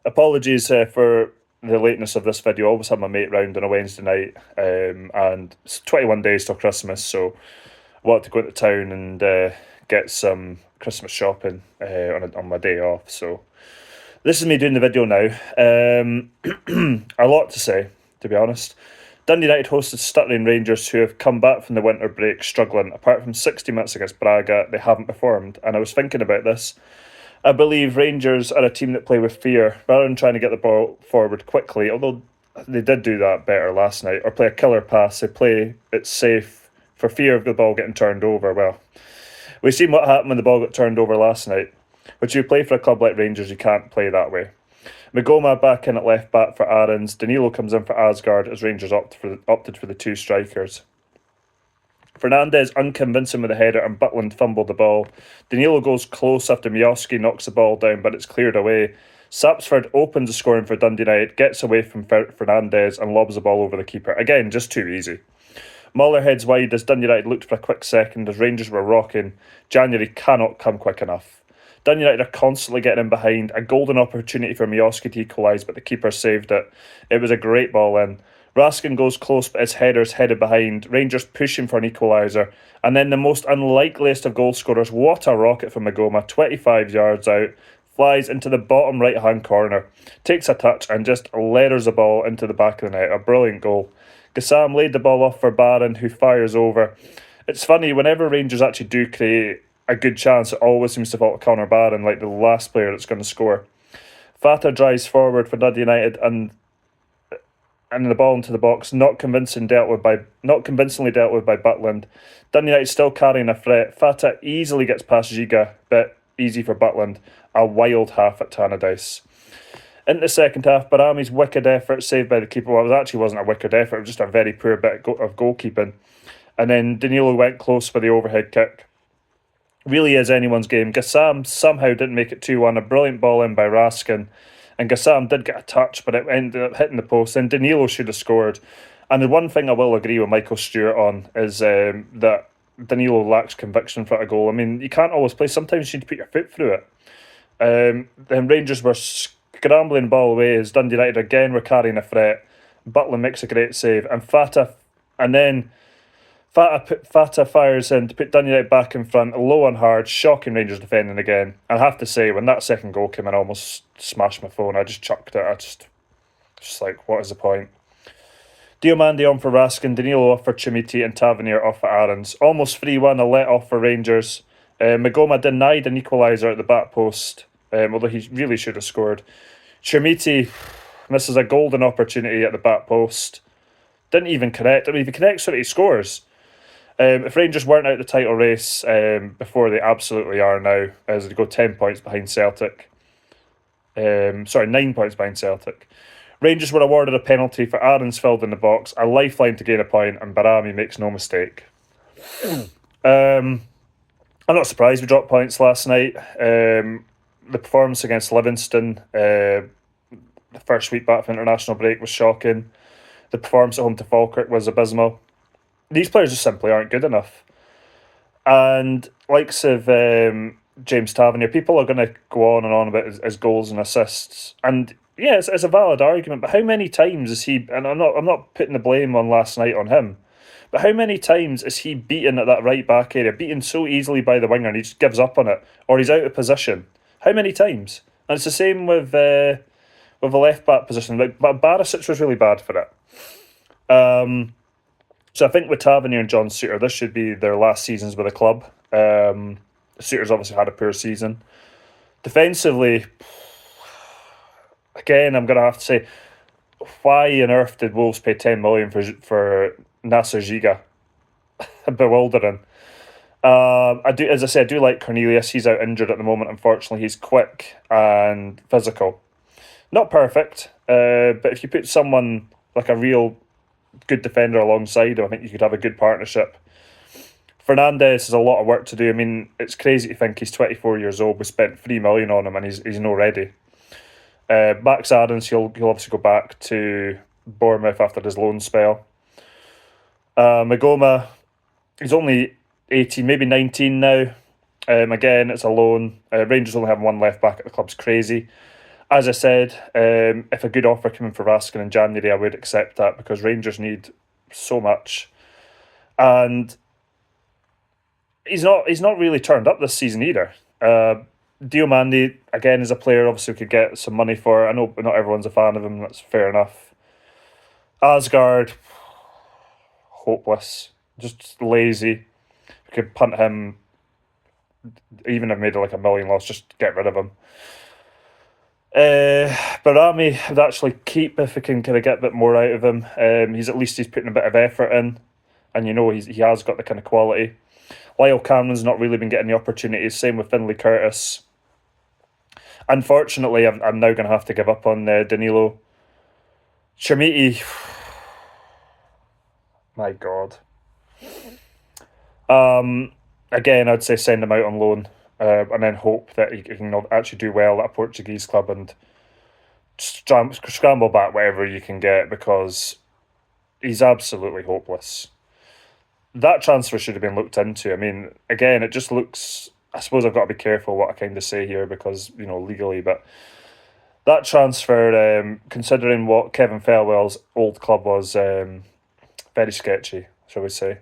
Apologies for the lateness of this video. I always have my mate round on a Wednesday night, and it's 21 days till Christmas, so I wanted to go into town and get some Christmas shopping on my day off. So this is me doing the video now. A lot to say, to be honest. Dundee United hosted stuttering Rangers, who have come back from the winter break struggling. Apart from 60 minutes against Braga, they haven't performed. And I was thinking about this. I believe Rangers are a team that play with fear rather than trying to get the ball forward quickly, although they did do that better last night, or play a killer pass. They play it safe for fear of the ball getting turned over. Well, we've seen what happened when the ball got turned over last night. But you play for a club like Rangers, you can't play that way. Magoma back in at left back for Aarons. Danilo comes in for Asgard as Rangers opted for the two strikers. Fernandez unconvincing with a header and Butland fumbled the ball. Danilo goes close after Miowski knocks the ball down, but it's cleared away. Sapsford opens the scoring for Dundee United, gets away from Fernandez and lobs the ball over the keeper. Again, just too easy. Muller heads wide as Dundee United looked for a quick second as Rangers were rocking. January cannot come quick enough. Dundee United are constantly getting in behind. A golden opportunity for Miowski to equalise, but the keeper saved it. It was a great ball in. Raskin goes close, but his header's headed behind. Rangers pushing for an equaliser. And then the most unlikeliest of goal scorers. What a rocket from Magoma. 25 yards out. Flies into the bottom right-hand corner. Takes a touch and just leathers the ball into the back of the net. A brilliant goal. Gassam laid the ball off for Barron, who fires over. It's funny, whenever Rangers actually do create a good chance, it always seems to fall to Connor Barron, like the last player that's going to score. Fata drives forward for Dundee United and the ball into the box, not convincingly dealt with by Butland. Dundee United still carrying a threat. Fata easily gets past Giga, but easy for Butland. A wild half at Tannadice. In the second half, Barami's wicked effort saved by the keeper. Well, it actually wasn't a wicked effort, it was just a very poor bit of goalkeeping. And then Danilo went close for the overhead kick. Really is anyone's game. Gassam somehow didn't make it 2-1. A brilliant ball in by Raskin. And Gassam did get a touch, but it ended up hitting the post. And Danilo should have scored. And the one thing I will agree with Michael Stewart on is that Danilo lacks conviction for a goal. I mean, you can't always play. Sometimes you need to put your foot through it. Then Rangers were scrambling ball away as Dundee United again were carrying a threat. Butler makes a great save. And Fata fires in to put Dundee United back in front, low and hard, shocking Rangers defending again. I have to say, when that second goal came in, I almost smashed my phone. I just chucked it. Just like, what is the point? Diomande on for Raskin, Danilo off for Chimiti, and Tavernier off for Aarons. Almost 3-1, a let off for Rangers. Magoma denied an equaliser at the back post, although he really should have scored. Chimiti misses a golden opportunity at the back post. Didn't even connect. I mean, if he connects it, he scores. If Rangers weren't out the title race before, they absolutely are now, as they go 10 points behind Celtic. 9 points behind Celtic. Rangers were awarded a penalty for Aarons filled in the box, a lifeline to gain a point, and Barami makes no mistake. I'm not surprised we dropped points last night. The performance against Livingston, the first week back from international break, was shocking. The performance at home to Falkirk was abysmal. These players just simply aren't good enough. And likes of James Tavernier, people are going to go on and on about his goals and assists. And yeah, it's a valid argument, but how many times is he, and I'm not putting the blame on last night on him, but how many times is he beaten at that right back area, beaten so easily by the winger and he just gives up on it, or he's out of position? How many times? And it's the same with the left back position. Like, but Barisic was really bad for it. So I think with Tavernier and John Suter, this should be their last seasons with the club. Suter's obviously had a poor season. Defensively, again, I'm going to have to say, why on earth did Wolves pay 10 million for Nasser Giga? Bewildering. I do like Cornelius. He's out injured at the moment. Unfortunately, he's quick and physical. Not perfect, but if you put someone like a real good defender alongside him, I think you could have a good partnership. Fernandez has a lot of work to do. I mean, it's crazy to think he's 24 years old. We spent 3 million on him and he's not ready. Max Aarons, he'll obviously go back to Bournemouth after his loan spell. Magoma, he's only 18, maybe 19 now. Again, it's a loan. Rangers only have one left back at the club's crazy. As I said, if a good offer came in for Raskin in January, I would accept that because Rangers need so much. And he's not really turned up this season either. Diomande, again, is a player obviously we could get some money for. I know not everyone's a fan of him, that's fair enough. Asgard, hopeless. Just lazy. We could punt him, even if made like a million loss, just get rid of him. Barami would actually keep if we can kind of get a bit more out of him. He's putting a bit of effort in, and he has got the kind of quality. Lyle Cameron's not really been getting the opportunities. Same with Finlay Curtis. Unfortunately, I'm now going to have to give up on Danilo. Chermiti, my God. Again, I'd say send him out on loan, and then hope that he can actually do well at a Portuguese club and scramble back whatever you can get because he's absolutely hopeless. That transfer should have been looked into. I mean, again, it just looks. I suppose I've got to be careful what I kind of say here because legally, but that transfer, considering what Kevin Fairwell's old club was, very sketchy, shall we say.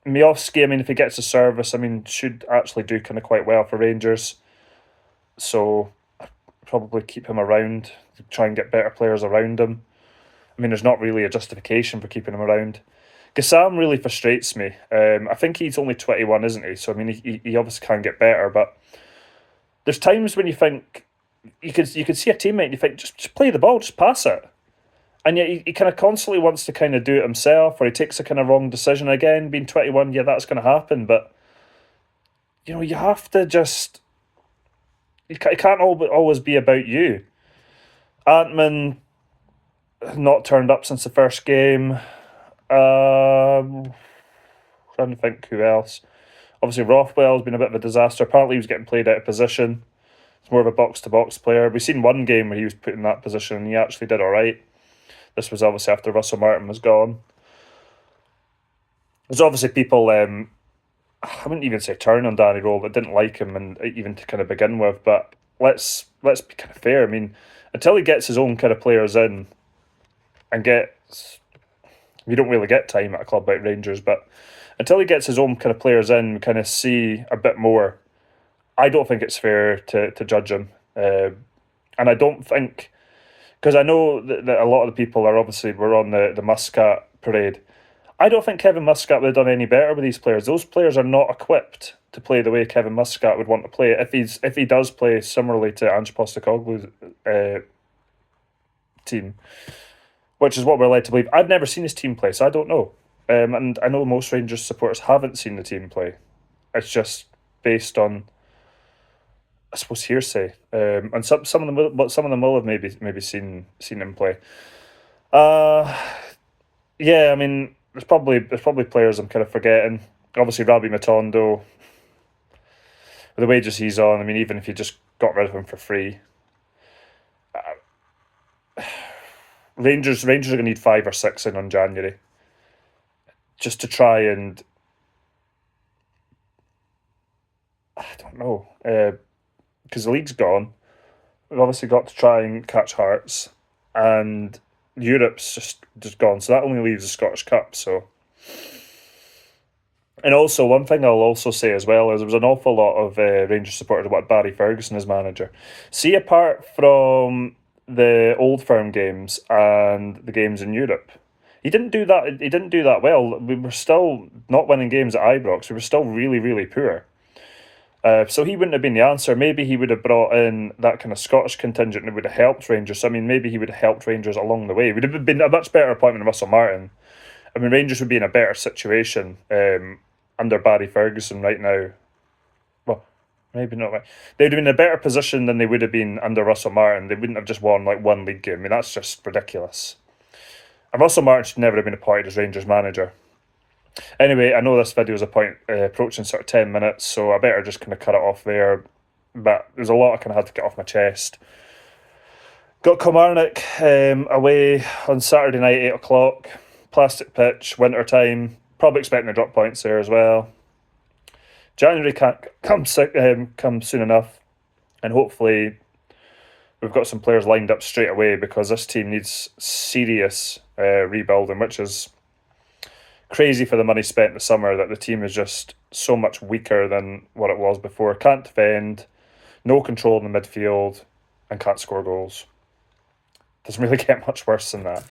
Miofsky, I mean, if he gets a service, I mean, should actually do kind of quite well for Rangers. So I'd probably keep him around, try and get better players around him. I mean, there's not really a justification for keeping him around. Gassam really frustrates me. I think he's only 21, isn't he? So, I mean, he obviously can get better, but there's times when you think you could see a teammate and you think, just play the ball, just pass it. And yet he kind of constantly wants to kind of do it himself, or he takes a kind of wrong decision again. Being 21, yeah, that's going to happen, but you have to just. It can't always be about you. Antman not turned up since the first game. Trying to think who else. Obviously, Rothwell's been a bit of a disaster. Apparently, he was getting played out of position. He's more of a box-to-box player. We've seen one game where he was put in that position and he actually did all right. This was obviously after Russell Martin was gone. There's obviously people, I wouldn't even say turn on Danny Role, that didn't like him, and even to kind of begin with. But let's be kind of fair. I mean, until he gets his own kind of players in, and gets, we don't really get time at a club like Rangers, but until he gets his own kind of players in, we kind of see a bit more. I don't think it's fair to judge him, and I don't think. Because I know that a lot of the people were on the Muscat parade. I don't think Kevin Muscat would have done any better with these players. Those players are not equipped to play the way Kevin Muscat would want to play if he does play similarly to Ange Postecoglou's team, which is what we're led to believe. I've never seen his team play, so I don't know. And I know most Rangers supporters haven't seen the team play. It's just based on, I suppose, hearsay, and some of them will have maybe seen him play. Yeah, I mean, there's probably players I'm kind of forgetting. Obviously, Rabbi Matondo, with the wages he's on. I mean, even if you just got rid of him for free, Rangers are going to need 5 or 6 in on January, just to try and, I don't know. Because the league's gone, we've obviously got to try and catch Hearts, and Europe's just gone. So that only leaves the Scottish Cup. So, and also one thing I'll also say as well is there was an awful lot of Rangers supporters who wanted Barry Ferguson as manager. See, apart from the Old Firm games and the games in Europe, he didn't do that. He didn't do that well. We were still not winning games at Ibrox. We were still really, really poor. So he wouldn't have been the answer. Maybe he would have brought in that kind of Scottish contingent and it would have helped Rangers. So, I mean, maybe he would have helped Rangers along the way. It would have been a much better appointment than Russell Martin. I mean, Rangers would be in a better situation under Barry Ferguson right now. Well, maybe not. They would have been in a better position than they would have been under Russell Martin. They wouldn't have just won like one league game. I mean, that's just ridiculous. And Russell Martin should never have been appointed as Rangers manager. Anyway, I know this video is approaching sort of 10 minutes, so I better just kind of cut it off there. But there's a lot I kind of had to get off my chest. Got Kilmarnock away on Saturday night, 8 o'clock. Plastic pitch, winter time. Probably expecting to drop points there as well. January can't come soon enough, and hopefully we've got some players lined up straight away, because this team needs serious rebuilding, which is crazy for the money spent this summer, that the team is just so much weaker than what it was before. Can't defend, no control in the midfield, and can't score goals. Doesn't really get much worse than that.